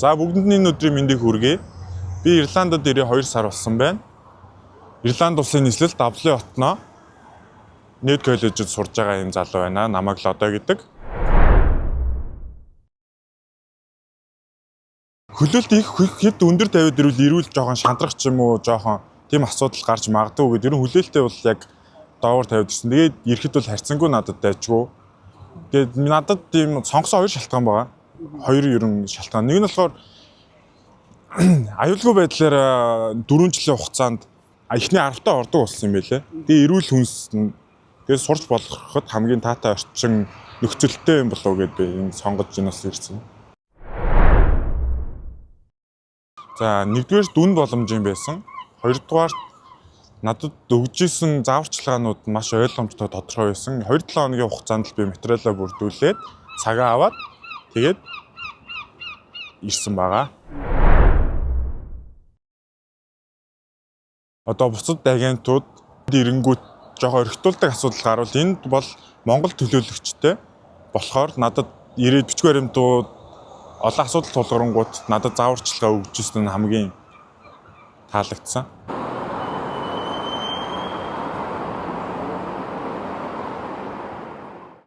За бүгдэнд энэ өдрийн мэндийг хүргэе. Би Ирландд ирээ 2 сар болсон байна. Ирланд улсын нийслэл Даблин хотноо Нед коллежид сурж байгаа юм залуу байна. Намайг Лодо гэдэг. Хөлөөлт их хэд өндөр тавиад ирвэл жоохон шантрах ч юм уу, жоохон тийм асуудал гарч магадгүй гэдэг. Ер нь хүлээлттэй бол яг доовор тавиад ирсэн. Тэгээд ирэхэд бол харьцангуй надад дайжгүй. Тэгээд надад тийм сонгосон 2 шалтгаан байгаа. 2 ерөн шалтгаан. Нэг нь болохоор аюулгүй байдлаар 4 жилийн хугацаанд эхний 10-таа ордог болсон юм байлээ. Тэгээд эрүүл хүнс тэгээд сурч болоход хамгийн таатай орчин нөхцөлтэй юм болов уу гэдээ би энэ сонгож инээс ирсэн. За нэгдүгээр дүн боломжийн байсан. Хоёрдугаар надад өгжсэн зааварчилгаанууд маш ойлгомжтой тодорхой байсан. 2-7 хоногийн хугацаанд л би материалаа бүрдүүлээд цагаа аваад тэгээд ирсэн байгаа. Одоо бусад агентууд ирэнгүүт жоохон орхитуулдаг асуудал гарвал энд бол Монгол төлөөлөгчтэй болохоор надад ирээд бичиг баримтууд олон асуудал тулгарнгууд надад зааварчилгаа өгч ирсэн нь хамгийн таалагдсан.